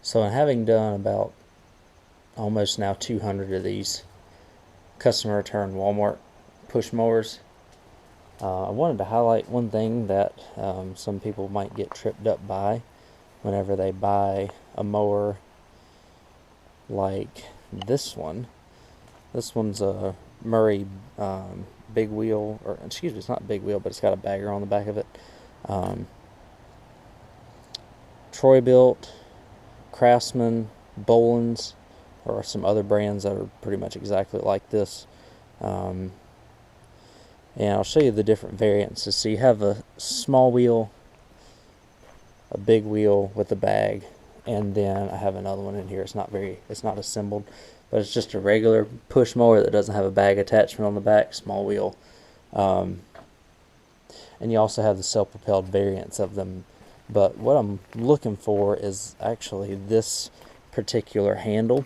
So having done about almost now 200 of these customer return Walmart push mowers, I wanted to highlight one thing that some people might get tripped up by whenever they buy a mower like this one. This one's a Murray big wheel, or excuse me, it's not big wheel, but it's got a bagger on the back of it. Troy built, Craftsman, Boland's, or some other brands that are pretty much exactly like this. And I'll show you the different variants. So you have a small wheel, a big wheel with a bag, and then I have another one in here. It's not assembled, but it's just a regular push mower that doesn't have a bag attachment on the back, small wheel. And you also have the self-propelled variants of them. But what I'm looking for is actually this particular handle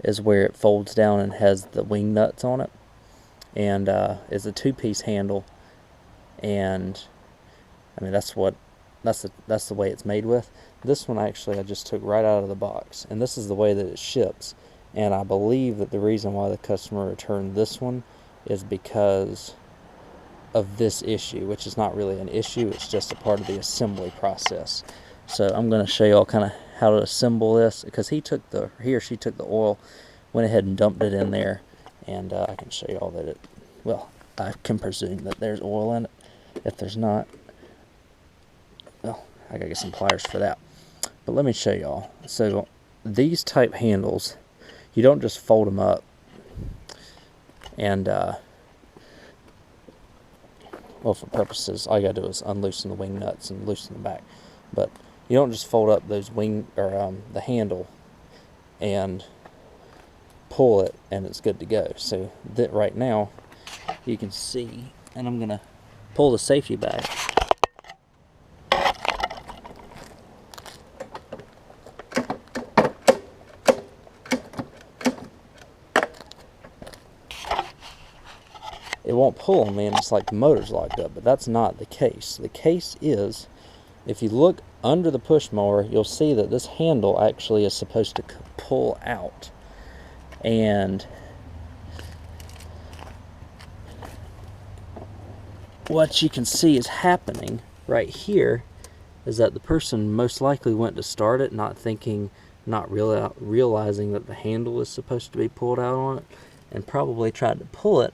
is where it folds down and has the wing nuts on it, and is a two-piece handle. And I mean, that's the way it's made with. This one actually I just took right out of the box, and this is the way that it ships. And I believe that the reason why the customer returned this one is because of this issue, which is not really an issue, it's just a part of the assembly process. So I'm going to show you all kind of how to assemble this, because he or she took the oil, went ahead and dumped it in there, and I can show you all that well, I can presume that there's oil in it. If there's not, well, I gotta get some pliers for that. But let me show y'all. So these type handles, you don't just fold them up and well, for purposes, all you gotta do is unloosen the wing nuts and loosen the back. But you don't just fold up those the handle and pull it and it's good to go. So that right now you can see, and I'm gonna pull the safety back. It won't pull on me, and it's like the motor's locked up, but that's not the case. The case is, if you look under the push mower, you'll see that this handle actually is supposed to pull out. And what you can see is happening right here is that the person most likely went to start it not realizing that the handle is supposed to be pulled out on it, and probably tried to pull it.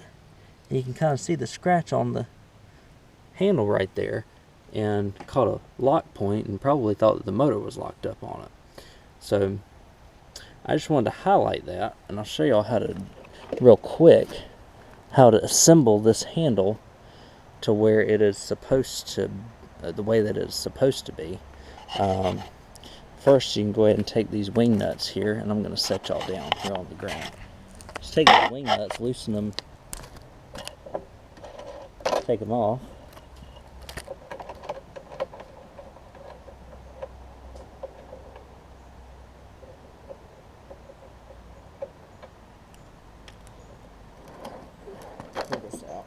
And you can kind of see the scratch on the handle right there, and caught a lock point and probably thought that the motor was locked up on it. So I just wanted to highlight that, and I'll show y'all how to, real quick, how to assemble this handle to where it is supposed to, the way that it's supposed to be. First, you can go ahead and take these wing nuts here, and I'm going to set y'all down here on the ground. Just take the wing nuts, loosen them, take them off. Pull this out.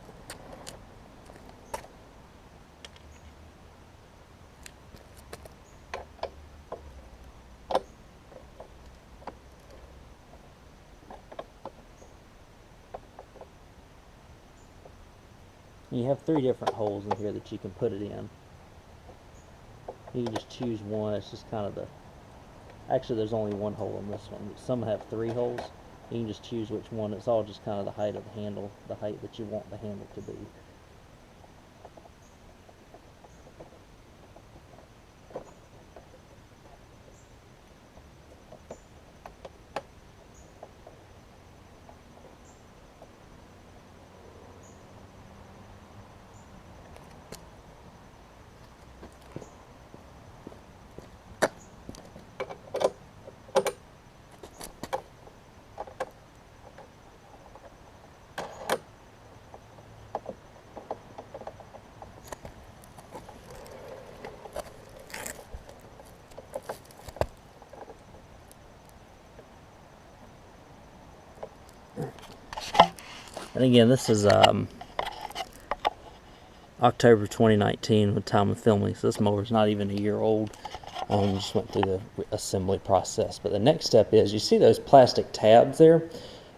You have 3 different holes in here that you can put it in. You can just choose one. It's just kind of actually there's only 1 hole in this one. Some have 3 holes. You can just choose which one. It's all just kind of the height of the handle, the height that you want the handle to be. And again, this is October 2019 with time of filming, so this mower's not even a year old. Just went through the assembly process. But the next step is, you see those plastic tabs there?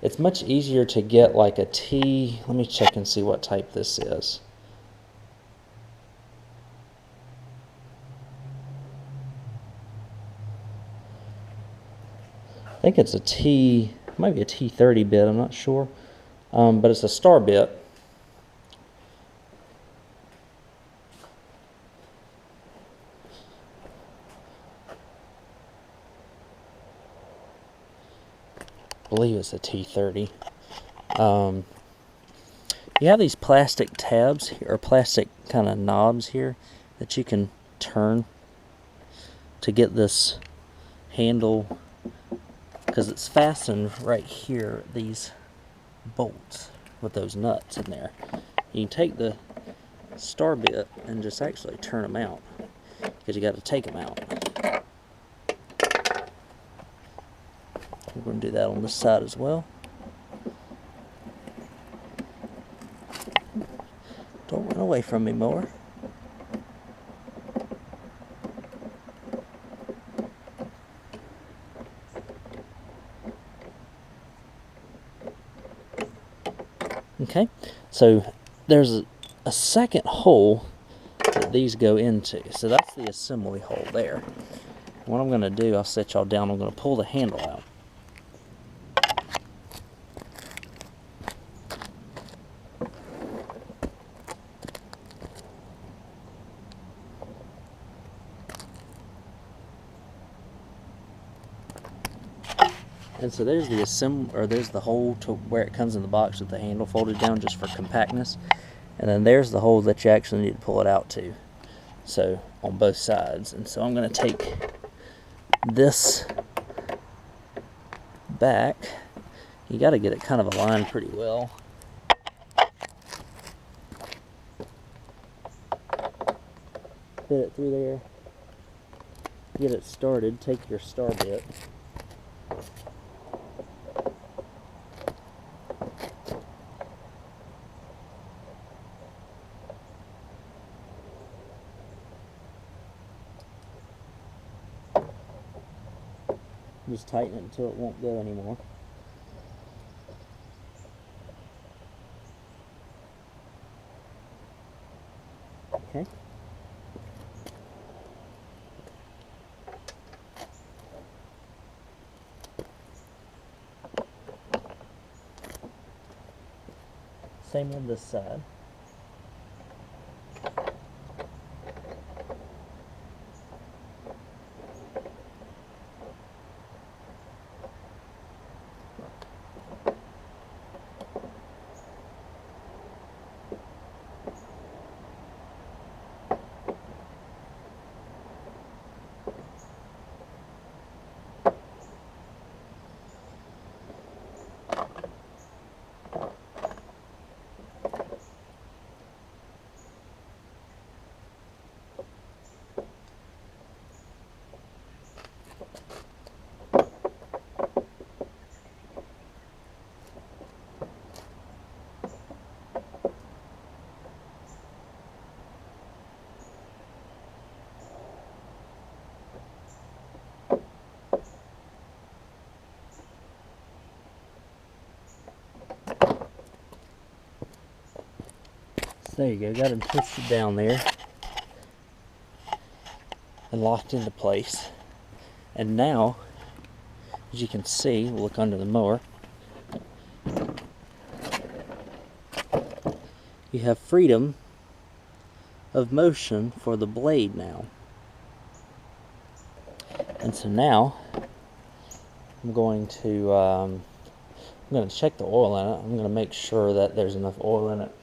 It's much easier to get like a T. Let me check and see what type this is. I think it's a T, maybe a T30 bit, I'm not sure. But it's a star bit. I believe it's a T30. You have these plastic tabs here, or plastic kind of knobs here that you can turn to get this handle, because it's fastened right here, these bolts with those nuts in there. You can take the star bit and just actually turn them out, because you got to take them out. We're going to do that on this side as well. Don't run away from me, mower. Okay, so there's a second hole that these go into. So that's the assembly hole there. What I'm going to do, I'll set y'all down, I'm going to pull the handle out. And so there's the there's the hole to where it comes in the box with the handle folded down just for compactness. And then there's the hole that you actually need to pull it out to. So on both sides. And so I'm going to take this back. You got to get it kind of aligned pretty well. Fit it through there. Get it started. Take your star bit. Just tighten it until it won't go anymore. Okay. Same on this side. There you go, got them twisted down there and locked into place. And now, as you can see, we'll look under the mower, you have freedom of motion for the blade now. And so now, I'm going to check the oil in it. I'm going to make sure that there's enough oil in it.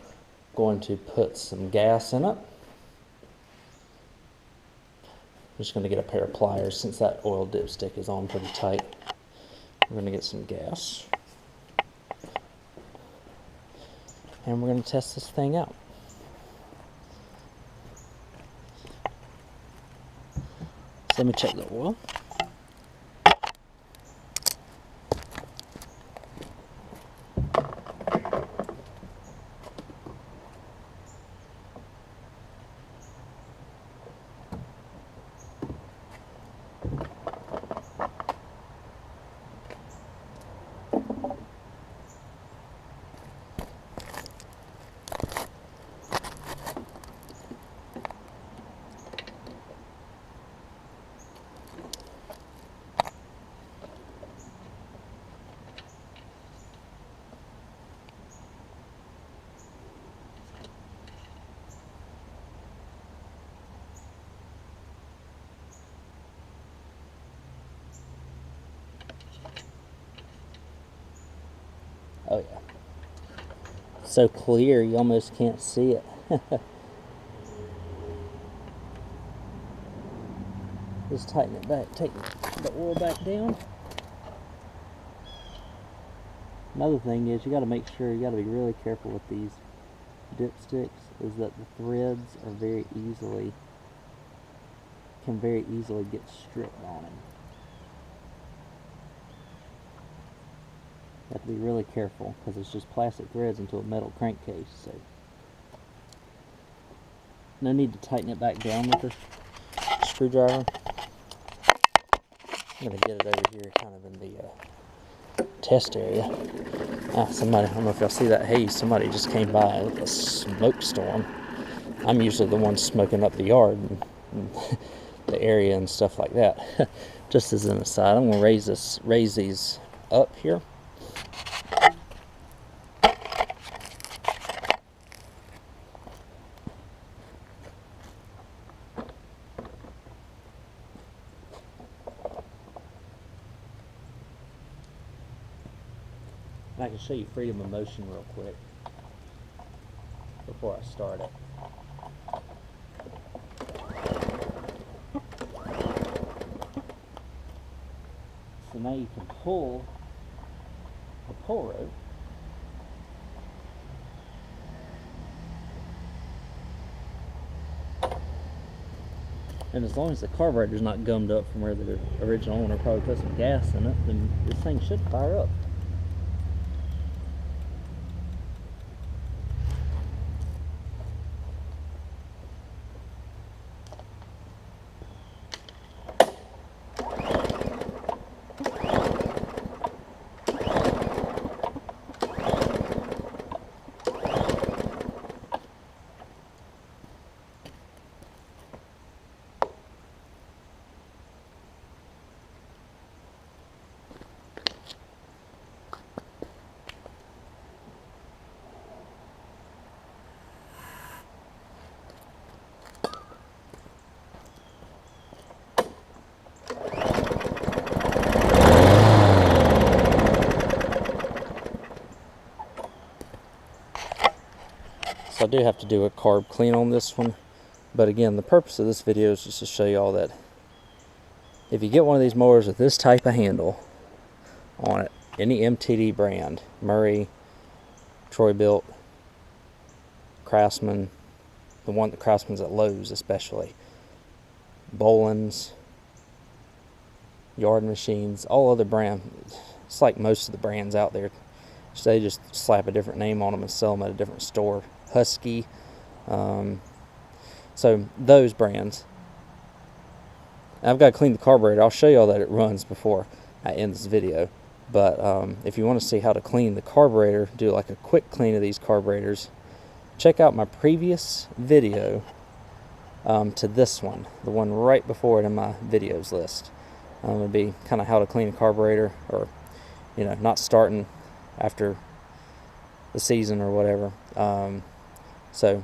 Going to put some gas in it. I'm just going to get a pair of pliers since that oil dipstick is on pretty tight. We're going to get some gas. And we're going to test this thing out. So let me check the oil. Oh yeah. So clear you almost can't see it. Just tighten it back, take the oil back down. Another thing is you got to make sure, you got to be really careful with these dipsticks, is that the threads are can very easily get stripped on them. You have to be really careful because it's just plastic threads into a metal crankcase. So no need to tighten it back down with a screwdriver. I'm going to get it over here kind of in the test area. Somebody, I don't know if y'all see that haze, somebody just came by with a smoke storm. I'm usually the one smoking up the yard and the area and stuff like that. Just as an aside, I'm going to raise these up here. I can show you freedom of motion real quick before I start it. So now you can pull the pull rope. And as long as the carburetor's not gummed up from where the original owner probably put some gas in it, then this thing should fire up. So I do have to do a carb clean on this one, but again, the purpose of this video is just to show y'all that if you get one of these mowers with this type of handle on it, any MTD brand, Murray, Troy-Bilt, Craftsman, the Craftsman's at Lowe's especially, Boland's, Yard Machines, all other brands, it's like most of the brands out there, so they just slap a different name on them and sell them at a different store. Husky, so those brands. I've got to clean the carburetor. I'll show y'all that it runs before I end this video, but if you want to see how to clean the carburetor, do like a quick clean of these carburetors, check out my previous video to this one, the one right before it in my videos list. It would be kind of how to clean a carburetor, or not starting after the season or whatever. So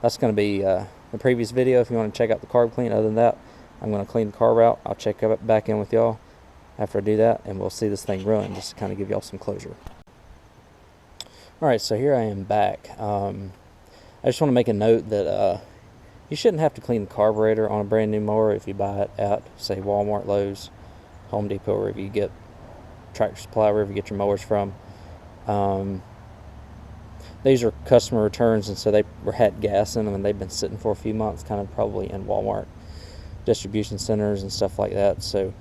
that's going to be the previous video if you want to check out the carb clean. Other than that, I'm going to clean the carb out. I'll check back in with y'all after I do that, and we'll see this thing run, just to kind of give y'all some closure. Alright, so here I am back. I just want to make a note that you shouldn't have to clean the carburetor on a brand new mower if you buy it at, say, Walmart, Lowe's, Home Depot, wherever you get Tractor Supply, wherever you get your mowers from. These are customer returns, and so they had gas in them, and they've been sitting for a few months, kind of probably in Walmart distribution centers and stuff like that. So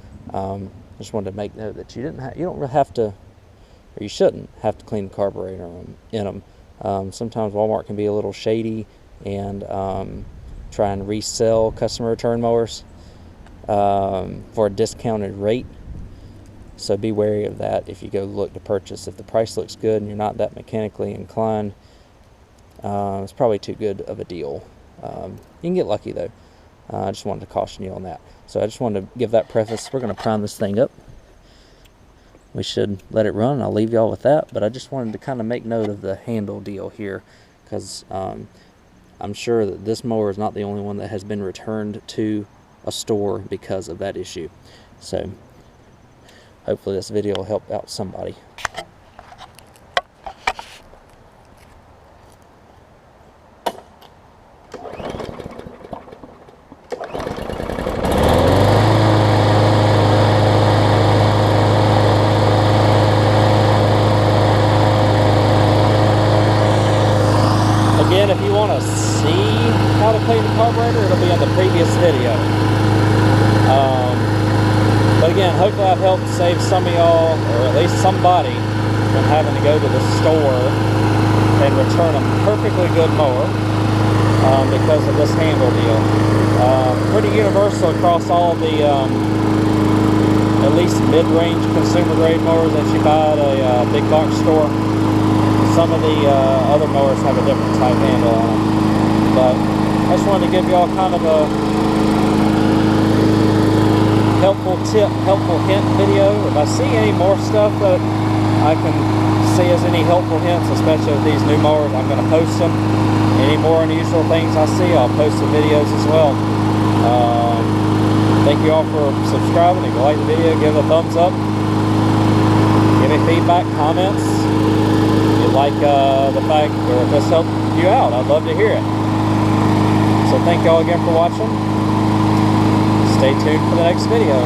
just wanted to make note that you don't really have to, or you shouldn't have to clean the carburetor in them. Sometimes Walmart can be a little shady and try and resell customer return mowers. for a discounted rate. So be wary of that if you go look to purchase. If the price looks good and you're not that mechanically inclined, it's probably too good of a deal. You can get lucky though. I just wanted to caution you on that. So I just wanted to give that preface. We're going to prime this thing up. We should let it run. I'll leave y'all with that. But I just wanted to kind of make note of the handle deal here, because I'm sure that this mower is not the only one that has been returned to a store because of that issue. So hopefully this video will help out somebody. Again, if you want to see how to clean the carburetor, it'll be in the previous video. But again, hopefully I've helped save some of y'all, or at least somebody, from having to go to the store and return a perfectly good mower because of this handle deal. Pretty universal across all the at least mid-range consumer grade mowers that you buy at a big box store. Some of the other mowers have a different type handle on them. But I just wanted to give y'all kind of a helpful tip, helpful hint video. If I see any more stuff that I can see as any helpful hints, especially with these new mowers, I'm going to post them. Any more unusual things I see, I'll post the videos as well. Thank you all for subscribing. If you like the video, give it a thumbs up. Give me feedback, comments. Like the fact, or if this helped you out, I'd love to hear it. So thank y'all again for watching. Stay tuned for the next video.